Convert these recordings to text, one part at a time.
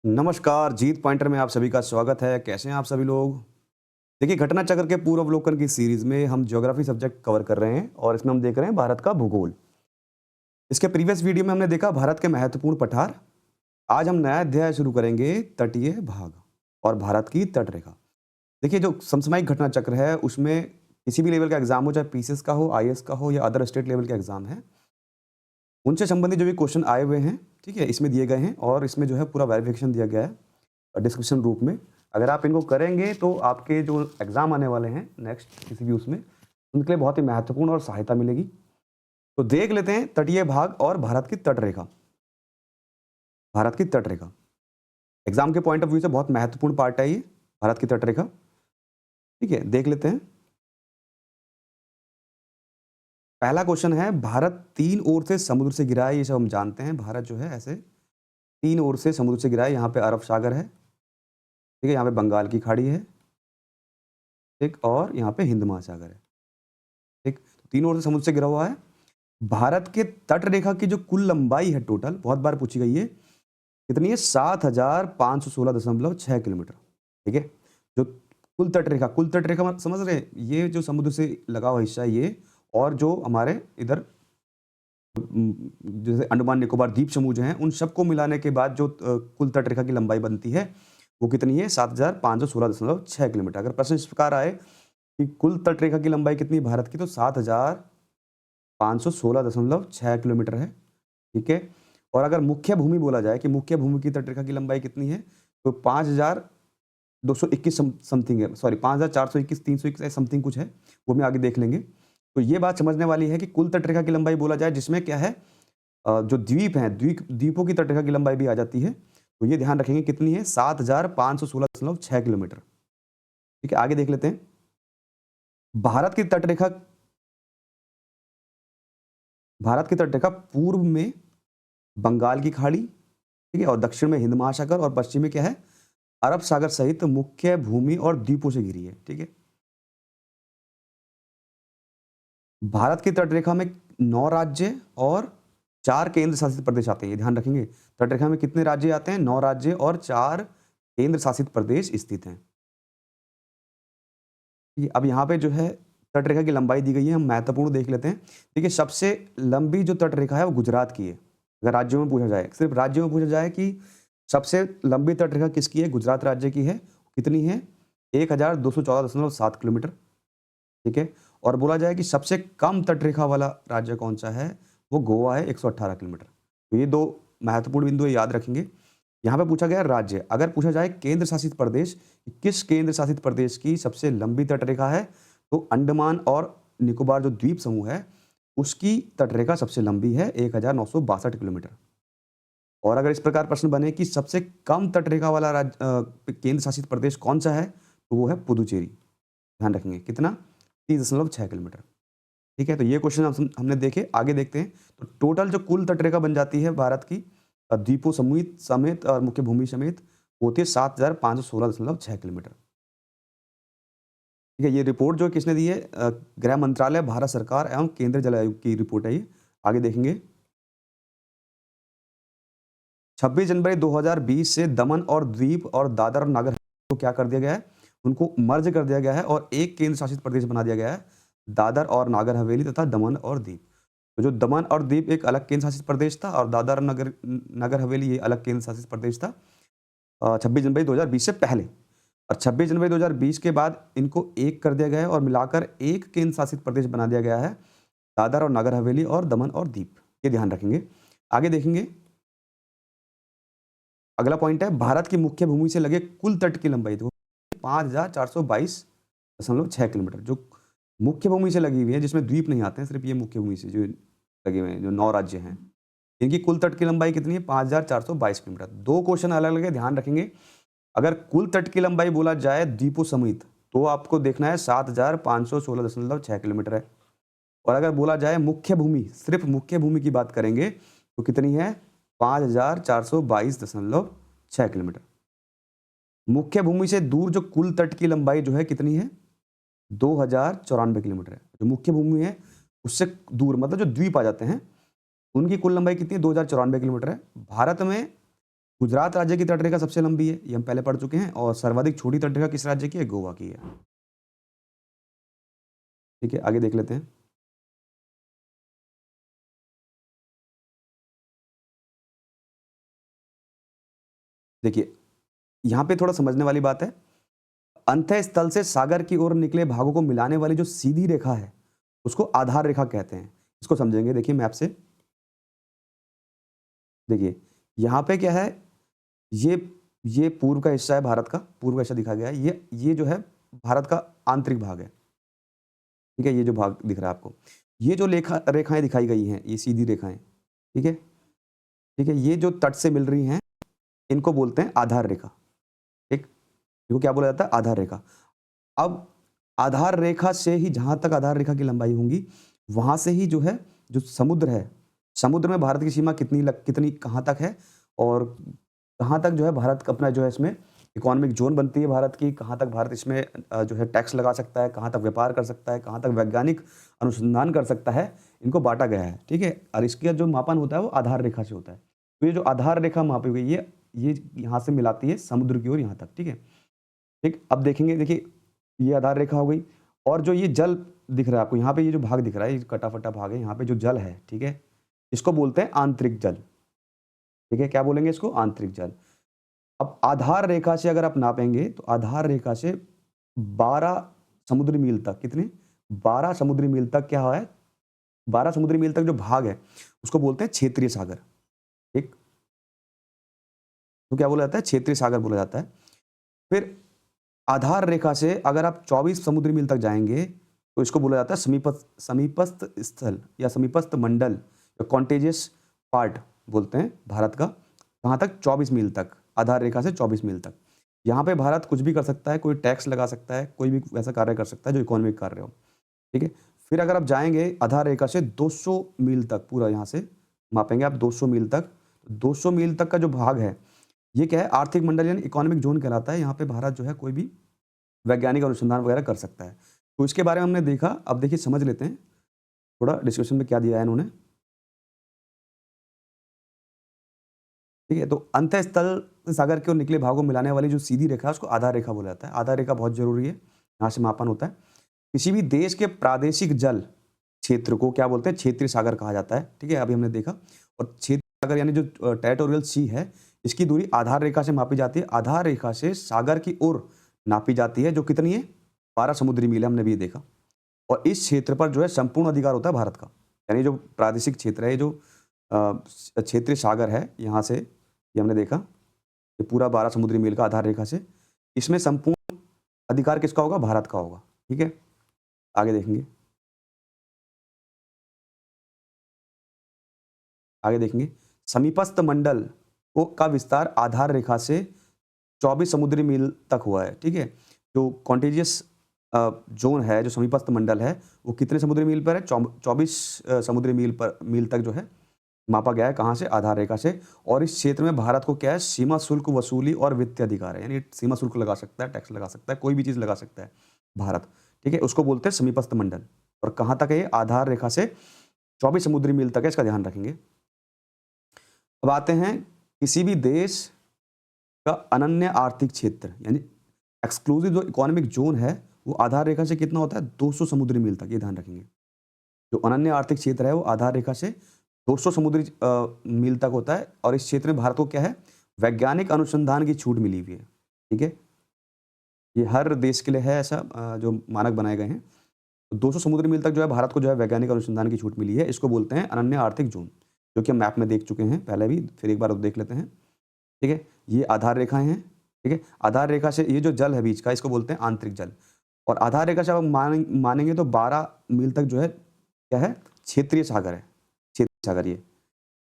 नमस्कार, जीत पॉइंटर में आप सभी का स्वागत है। कैसे हैं आप सभी लोग? देखिए, घटना चक्र के पूर्वावलोकन की सीरीज़ में हम ज्योग्राफी सब्जेक्ट कवर कर रहे हैं और इसमें हम देख रहे हैं भारत का भूगोल। इसके प्रीवियस वीडियो में हमने देखा भारत के महत्वपूर्ण पठार। आज हम नया अध्याय शुरू करेंगे तटीय भाग और भारत की तटरेखा। देखिए, जो समसामयिक घटना चक्र है उसमें किसी भी लेवल का एग्जाम हो, चाहे पीसीएस का हो, आईएएस का हो या अदर स्टेट लेवल का एग्जाम है, उनसे संबंधित जो भी क्वेश्चन आए हुए हैं, ठीक है, इसमें दिए गए हैं और इसमें जो है पूरा वेरिफिकेशन दिया गया है डिस्क्रिप्शन रूप में। अगर आप इनको करेंगे तो आपके जो एग्ज़ाम आने वाले हैं नेक्स्ट किसी भी उसमें, उनके लिए बहुत ही महत्वपूर्ण और सहायता मिलेगी। तो देख लेते हैं तटीय भाग और भारत की तटरेखा। भारत की तटरेखा एग्जाम के पॉइंट ऑफ व्यू से बहुत महत्वपूर्ण पार्ट है ये, भारत की तटरेखा। ठीक है, देख लेते हैं। पहला क्वेश्चन है, भारत तीन ओर से समुद्र से घिरा है। ये सब हम जानते हैं, भारत जो है ऐसे तीन ओर से समुद्र से घिरा है। यहाँ पे अरब सागर है, ठीक है, यहाँ पे बंगाल की खाड़ी है, ठीक, और यहाँ पे हिंद महासागर है, ठीक। तीन ओर से समुद्र से घिरा हुआ है। भारत के तट रेखा की जो कुल लंबाई है टोटल, बहुत बार पूछी गई है, कितनी है? 7516.6 किलोमीटर, ठीक है। जो कुल तट रेखा समझ रहे हैं, ये जो समुद्र से लगा हुआ हिस्सा है ये, और जो हमारे इधर जैसे अंडमान निकोबार द्वीप समूह जो हैं, उन सबको मिलाने के बाद जो कुल तट रेखा की लंबाई बनती है वो कितनी है? 7516.6 किलोमीटर। अगर प्रश्न इस प्रकार आए कि कुल तट रेखा की लंबाई कितनी है भारत की, तो 7516.6 किलोमीटर है, ठीक है। और अगर मुख्य भूमि बोला जाए कि मुख्य भूमि की तट रेखा की लंबाई कितनी है, तो 5221 समथिंग है, सॉरी 5421 321 समथिंग कुछ है, वो हम आगे देख लेंगे। तो ये बात समझने वाली है कि कुल तट रेखा की लंबाई बोला जाए जिसमें क्या है, जो द्वीप हैं, द्वीपों की तट रेखा की लंबाई भी आ जाती है। तो ये ध्यान रखेंगे कितनी है? 7516.6 किलोमीटर, ठीक है। आगे देख लेते हैं। भारत की तटरेखा भारत की तटरेखा पूर्व में बंगाल की खाड़ी, ठीक है, और दक्षिण में हिंद महासागर, और पश्चिम में क्या है? अरब सागर सहित मुख्य भूमि और द्वीपों से घिरी है, ठीक है। भारत की तटरेखा में 9 राज्य और 4 केंद्र शासित प्रदेश आते हैं, ये ध्यान रखेंगे। तटरेखा में कितने राज्य आते हैं? 9 राज्य और 4 केंद्र शासित प्रदेश स्थित हैं। ठीक है, अब यहाँ पे जो है तटरेखा की लंबाई दी गई है, हम महत्वपूर्ण देख लेते हैं। देखिए, सबसे लंबी जो तटरेखा है वो गुजरात की है। अगर राज्यों में पूछा जाए, सिर्फ राज्यों में पूछा जाए कि सबसे लंबी तटरेखा किसकी है, गुजरात राज्य की है। कितनी है? 1214.7 किलोमीटर, ठीक है। और बोला जाए कि सबसे कम तटरेखा वाला राज्य कौन सा है, वो गोवा है, 118 किलोमीटर। तो ये दो महत्वपूर्ण बिंदु याद रखेंगे। यहाँ पे पूछा गया राज्य। अगर पूछा जाए केंद्र शासित प्रदेश, किस केंद्र शासित प्रदेश की सबसे लंबी तटरेखा है, तो अंडमान और निकोबार जो द्वीप समूह है उसकी तटरेखा सबसे लंबी है, 1962 किलोमीटर। और अगर इस प्रकार प्रश्न बने कि सबसे कम तटरेखा वाला केंद्र शासित प्रदेश कौन सा है, तो वो है पुदुचेरी। ध्यान रखेंगे कितना? 30.6 किलोमीटर, ठीक है। तो ये क्वेश्चन हमने देखे। आगे देखते हैं। तो टोटल जो कुल तटरेखा बन जाती है भारत की, द्वीपों समेत समेत और मुख्य भूमि समेत, होती है 7516.6 किलोमीटर, ठीक है। ये रिपोर्ट जो किसने दी है? गृह मंत्रालय, भारत सरकार एवं केंद्रीय जल आयोग की रिपोर्ट है ये। आगे देखेंगे। 26 जनवरी 2020 से दमन और द्वीप और दादर और नागर हवेली को क्या कर दिया गया है? उनको मर्ज कर दिया गया है और एक केंद्र शासित प्रदेश बना दिया गया है, दादर और नागर हवेली तथा दमन और दीव। तो जो दमन और दीव एक अलग केंद्र शासित प्रदेश था और दादर और नगर नगर हवेली ये अलग केंद्र शासित प्रदेश था 26 जनवरी 2020 से पहले। और 26 जनवरी 2020 के बाद इनको एक कर दिया गया है और मिलाकर एक केंद्र शासित प्रदेश बना दिया गया है, दादर और नगर हवेली और दमन और दीव। ये ध्यान रखेंगे। आगे देखेंगे। अगला पॉइंट है, भारत की मुख्य भूमि से लगे कुल तट की लंबाई देखो 5422.6 किलोमीटर। जो मुख्य भूमि से लगी हुई है, जिसमें द्वीप नहीं आते हैं, सिर्फ ये मुख्य भूमि से जो लगे हुए हैं, जो 9 राज्य हैं, इनकी कुल तट की लंबाई कितनी है? 5422 किलोमीटर। दो क्वेश्चन अलग अलग है, ध्यान रखेंगे। अगर कुल तट की लंबाई बोला जाए द्वीपों समेत, तो आपको देखना है 7516.6 किलोमीटर है। और अगर बोला जाए मुख्य भूमि, सिर्फ मुख्य भूमि की बात करेंगे, तो कितनी है? 5422.6 किलोमीटर। मुख्य भूमि से दूर जो कुल तट की लंबाई जो है कितनी है? 2094 किलोमीटर है। जो मुख्य भूमि है उससे दूर, मतलब जो द्वीप आ जाते हैं, उनकी कुल लंबाई कितनी है? 2094 किलोमीटर है। भारत में गुजरात राज्य की तटरेखा सबसे लंबी है, ये हम पहले पढ़ चुके हैं। और सर्वाधिक छोटी तटरेखा किस राज्य की है? गोवा की है। ठीक है, आगे देख लेते हैं। देखिए, यहाँ पे थोड़ा समझने वाली बात है। अंतः स्थल से सागर की ओर निकले भागों को मिलाने वाली जो सीधी रेखा है, उसको आधार रेखा कहते हैं। इसको समझेंगे, देखिए मैप से। देखिए, यहाँ पे क्या है, ये ये पूर्व का हिस्सा है भारत का, पूर्व का हिस्सा दिखा गया है। ये जो है भारत का आंतरिक भाग है। ठीक है, ये जो भाग दिख रहा है आपको, ये जो रेखाएं दिखाई गई हैं, ये सीधी रेखाएं, ठीक है, ठीक है, ये जो तट से मिल रही हैं, इनको बोलते हैं आधार रेखा। ठीक, इनको क्या बोला जाता है? आधार रेखा। अब आधार रेखा से ही, जहां तक आधार रेखा की लंबाई होंगी, वहां से ही जो है, जो समुद्र है, समुद्र में भारत की सीमा कितनी कहां तक है, और कहां तक जो है भारत का अपना जो है इसमें इकोनॉमिक जोन बनती है भारत की, कहां तक भारत इसमें जो है टैक्स लगा सकता है, कहां तक व्यापार कर सकता है, कहां तक वैज्ञानिक अनुसंधान कर सकता है, इनको बांटा गया है। ठीक है, और इसका जो मापन होता है वो आधार रेखा से होता है। तो ये जो आधार रेखा मापी गई है, ये यहाँ से मिलाती है समुद्र की ओर यहाँ तक। ठीक है, ठीक, अब देखेंगे, देखिए ये आधार रेखा हो गई। और जो ये जल दिख रहा है आपको, यहाँ पे ये जो भाग दिख रहा है, ये कटा-फटा भाग है, यहाँ पे जो जल है, ठीक है, इसको बोलते हैं आंतरिक जल। ठीक है, क्या बोलेंगे इसको? आंतरिक जल। अब आधार रेखा से अगर आप नापेंगे, तो आधार रेखा से 12 समुद्री मील तक, कितने? 12 समुद्री मील तक क्या है? 12 समुद्री मील तक जो भाग है, उसको बोलते हैं क्षेत्रीय सागर। ठीक, तो क्या बोला जाता है? क्षेत्रीय सागर बोला जाता है। फिर आधार रेखा से अगर आप 24 समुद्री मील तक जाएंगे, तो इसको बोला जाता है समीपस्थ स्थल या समीपस्थ मंडल, या कॉन्टेजियस पार्ट बोलते हैं भारत का। कहाँ तक? 24 मील तक, आधार रेखा से 24 मील तक। यहाँ पे भारत कुछ भी कर सकता है, कोई टैक्स लगा सकता है, कोई भी वैसा कार्य कर सकता है जो इकोनॉमिक कार्य हो। ठीक है, फिर अगर आप जाएंगे आधार रेखा से 200 मील तक, पूरा यहाँ से मापेंगे आप 200 मील तक, 200 मील तक का जो भाग है, ये क्या है? आर्थिक मंडल यानी इकोनॉमिक जोन कहलाता है। यहाँ पे भारत जो है कोई भी वैज्ञानिक अनुसंधान वगैरह कर सकता है। तो इसके बारे में हमने देखा। अब देखिए, समझ लेते हैं थोड़ा डिस्कशन में क्या दिया है इन्होंने। ठीक है, तो अंतः स्थल सागर की ओर निकले भागों को मिलाने वाली जो सीधी रेखा है, उसको आधार रेखा बोला जाता है। आधार रेखा बहुत जरूरी है, यहाँ से मापन होता है। किसी भी देश के प्रादेशिक जल क्षेत्र को क्या बोलते हैं? क्षेत्रीय सागर कहा जाता है। ठीक है, अभी हमने देखा। और क्षेत्रीय सागर यानी जो टेरिटोरियल सी है, इसकी दूरी आधार रेखा से मापी जाती है। आधार रेखा से सागर की ओर नापी जाती है, जो कितनी है? 12 समुद्री मील है, हमने भी ये देखा। और इस क्षेत्र पर जो है संपूर्ण अधिकार होता है भारत का। यानी जो प्रादेशिक क्षेत्र है, जो क्षेत्रीय सागर है, यहाँ से ये हमने देखा, ये पूरा 12 समुद्री मील का आधार रेखा से, इसमें संपूर्ण अधिकार किसका होगा? भारत का होगा। ठीक है, आगे देखेंगे, आगे देखेंगे। समीपस्थ मंडल को का विस्तार आधार रेखा से 24 समुद्री मील तक हुआ है। ठीक है, जो कॉन्टेजियस जोन है, जो समीपस्थ मंडल है, वो कितने समुद्री मील पर है? 24 समुद्री मील तक जो है मापा गया है। कहाँ से? आधार रेखा से। और इस क्षेत्र में भारत को क्या है? सीमा शुल्क वसूली और वित्तीय अधिकार है। यानी सीमा शुल्क लगा सकता है, टैक्स लगा सकता है, कोई भी चीज़ लगा सकता है भारत। ठीक है, उसको बोलते हैं समीपस्थ मंडल। और कहाँ तक है ये? आधार रेखा से 24 समुद्री मील तक है, इसका ध्यान रखेंगे। अब आते हैं, किसी भी देश का अनन्य आर्थिक क्षेत्र यानी एक्सक्लूसिव जो इकोनॉमिक जोन है, वो आधार रेखा से कितना होता है? 200 समुद्री मील तक, ये ध्यान रखेंगे। जो अनन्य आर्थिक क्षेत्र है, वो आधार रेखा से 200 समुद्री मील तक होता है। और इस क्षेत्र में भारत को क्या है? वैज्ञानिक अनुसंधान की छूट मिली हुई है। ठीक है, ये हर देश के लिए है ऐसा, जो मानक बनाए गए हैं। तो 200 समुद्री मील तक जो है भारत को जो है वैज्ञानिक अनुसंधान की छूट मिली है। इसको बोलते हैं अनन्य आर्थिक जोन, जो कि हम मैप में देख चुके हैं पहले भी, फिर एक बार देख लेते हैं। ठीक है, ये आधार रेखाएं हैं। ठीक है, आधार रेखा से ये जो जल है बीच का, इसको बोलते हैं आंतरिक जल। और आधार रेखा से आप मानेंगे तो 12 मील तक जो है क्या है? क्षेत्रीय सागर है। क्षेत्रीय सागर ये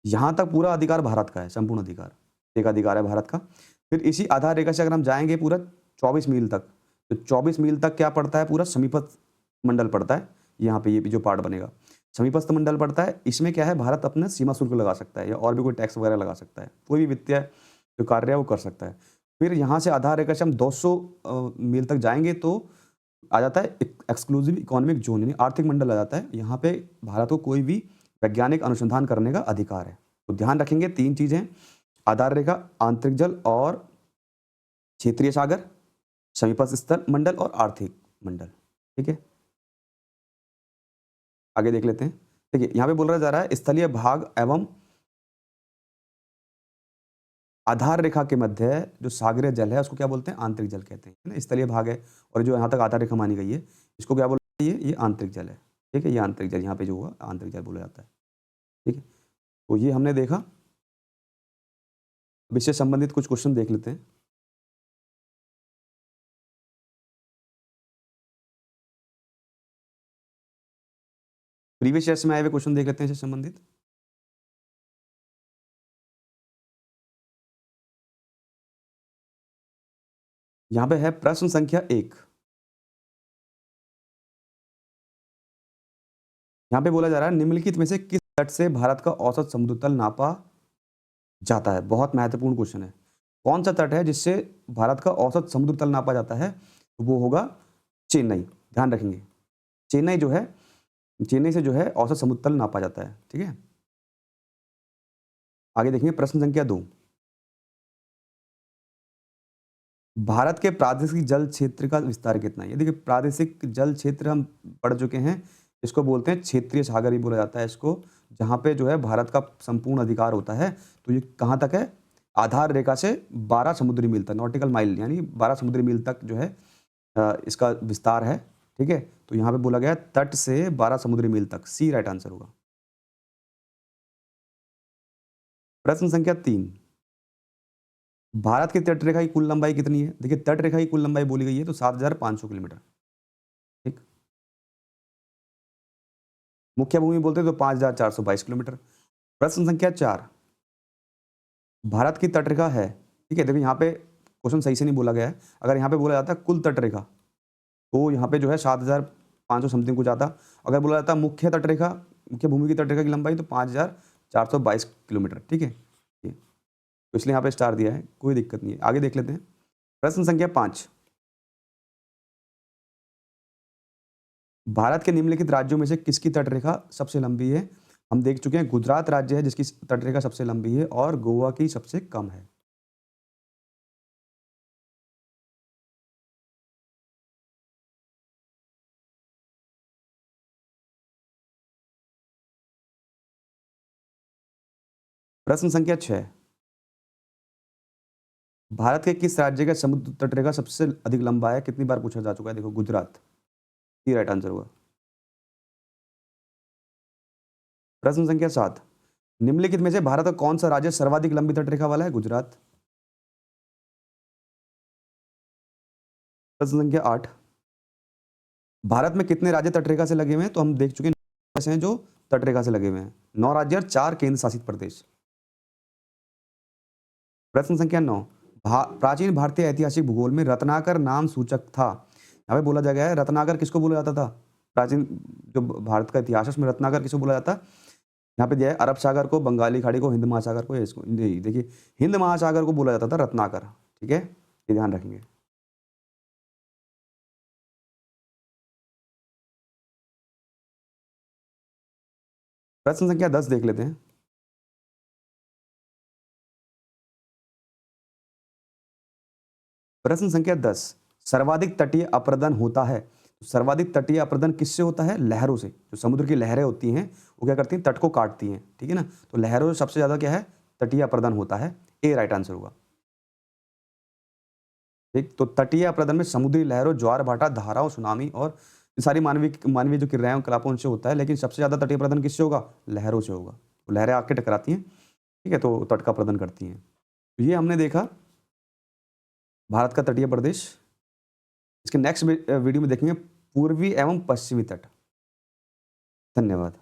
यहाँ तक पूरा अधिकार भारत का है, संपूर्ण अधिकार, एक अधिकार है भारत का। फिर इसी आधार रेखा से अगर हम जाएंगे पूरा 24 मील तक, तो 24 मील तक क्या पड़ता है? पूरा समीपस्थ मंडल पड़ता है। यहाँ पे ये जो पार्ट बनेगा, समीपस्थ मंडल पड़ता है। इसमें क्या है? भारत अपना सीमा शुल्क लगा सकता है, या और भी कोई टैक्स वगैरह लगा सकता है, कोई भी वित्तीय जो कार्य है वो कर सकता है। फिर यहाँ से आधार रेखा से हम 200 मील तक जाएंगे, तो आ जाता है एक्सक्लूसिव इकोनॉमिक जोन यानी आर्थिक मंडल आ जाता है। यहाँ पे भारत को कोई भी वैज्ञानिक अनुसंधान करने का अधिकार है। तो ध्यान रखेंगे 3 चीज़ें, आधार रेखा, आंतरिक जल और क्षेत्रीय सागर, समीपस्थ स्थल मंडल और आर्थिक मंडल। ठीक है, आगे देख लेते हैं। देखिए यहाँ पे बोला जा रहा है स्थलीय भाग एवं आधार रेखा के मध्य जो सागरीय जल है उसको क्या बोलते हैं? आंतरिक जल कहते हैं, है ना। स्थलीय भाग है और जो यहाँ तक आधार रेखा मानी गई है इसको क्या बोलते हैं? ये आंतरिक जल है। ठीक है, ये आंतरिक जल यहाँ पे जो हुआ आंतरिक जल बोला जाता है। ठीक है, तो ये हमने देखा। अब इससे संबंधित कुछ क्वेश्चन देख लेते हैं। प्रीवियस ईयर्स में आए हुए क्वेश्चन देख लेते हैं इससे संबंधित। यहाँ पे है प्रश्न संख्या 1। यहाँ पे बोला जा रहा है निम्नलिखित में से किस तट से भारत का औसत समुद्र तल नापा जाता है? बहुत महत्वपूर्ण क्वेश्चन है। कौन सा तट है जिससे भारत का औसत समुद्र तल नापा जाता है? वो होगा चेन्नई। ध्यान रखेंगे, चेन्नई जो है, चेन्नई से जो है औसत समुद्र तल नापा जाता है। ठीक है, आगे देखेंगे प्रश्न संख्या 2। भारत के प्रादेशिक जल क्षेत्र का विस्तार कितना है? ये देखिए प्रादेशिक जल क्षेत्र हम पढ़ चुके हैं, इसको बोलते हैं क्षेत्रीय सागर ही बोला जाता है इसको, जहाँ पे जो है भारत का संपूर्ण अधिकार होता है। तो ये कहाँ तक है? आधार रेखा से 12 समुद्री मील तक, नॉटिकल माइल यानी 12 समुद्री मील तक जो है इसका विस्तार है। ठीक है, तो यहाँ पे बोला गया है तट से 12 समुद्री मील तक, सी राइट आंसर होगा। प्रश्न संख्या 3। भारत की तट रेखा की कुल लंबाई कितनी है? देखिए तट रेखा की कुल लंबाई बोली गई है तो 7,500 किलोमीटर। ठीक, मुख्य भूमि बोलते हैं तो 5,422 किलोमीटर। प्रश्न संख्या 4। भारत की तट रेखा है, ठीक है, देखिए यहाँ पे क्वेश्चन सही से नहीं बोला गया है। अगर यहाँ पे बोला जाता कुल तट रेखा तो यहाँ पे जो है 7,500 समथिंग कुछ आता। अगर बोला जाता मुख्य तट रेखा, मुख्य भूमि की तट रेखा की लंबाई तो 5,422 किलोमीटर। ठीक है, तो इसलिए यहाँ पे स्टार दिया है, कोई दिक्कत नहीं है। आगे देख लेते हैं प्रश्न संख्या 5। भारत के निम्नलिखित राज्यों में से किसकी तट रेखा सबसे लंबी है? हम देख चुके हैं गुजरात राज्य है जिसकी तट रेखा सबसे लंबी है और गोवा की सबसे कम है। प्रश्न संख्या 6। भारत के किस राज्य का समुद्र तट रेखा सबसे अधिक लंबा है? कितनी बार पूछा जा चुका है, देखो गुजरात, ये राइट आंसर होगा। प्रश्न संख्या 7। निम्नलिखित में से भारत का कौन सा राज्य सर्वाधिक लंबी तट रेखा वाला है? गुजरात। प्रश्न संख्या 8। भारत में कितने राज्य तट रेखा से लगे हुए हैं? तो हम देख चुके हैं ऐसे हैं जो तट रेखा से लगे हुए हैं, 9 राज्य और 4 केंद्र शासित प्रदेश। प्रश्न संख्या 9। प्राचीन भारतीय ऐतिहासिक भूगोल में रत्नाकर नाम सूचक था। यहाँ पे बोला जा गया है रत्नाकर किसको बोला जाता था? प्राचीन जो भारत का इतिहास है उसमें रत्नाकर किसको बोला जाता? यहाँ पे दिया है अरब सागर को, बंगाली खाड़ी को, हिंद महासागर को, इसको नहीं, देखिए हिंद महासागर को बोला जाता था रत्नाकर। ठीक है, ये ध्यान रखेंगे। प्रश्न संख्या 10 देख लेते हैं। प्रश्न संख्या 10। सर्वाधिक तटीय अपरदन होता है, तो सर्वाधिक तटीय अपरदन किससे होता है? लहरों से। जो समुद्र की लहरें होती हैं वो क्या करती हैं? तट को काटती हैं। ठीक है ना, तो लहरों से सबसे ज्यादा क्या है? तटीय अपरदन होता है, ए राइट आंसर होगा। ठीक, तो तटीय अपरदन में समुद्री लहरों, ज्वार भाटा, धाराओं, सुनामी और ये सारी मानवीय मानवीय जो क्रियाएं कलापों उनसे होता है, लेकिन सबसे ज्यादा तटीय अपरदन किससे होगा? लहरों से होगा। तो लहरें आके टकराती हैं, ठीक है, तो तट का अपरदन करती हैं। तो ये हमने देखा भारत का तटीय प्रदेश। इसके नेक्स्ट वीडियो में देखेंगे पूर्वी एवं पश्चिमी तट। धन्यवाद।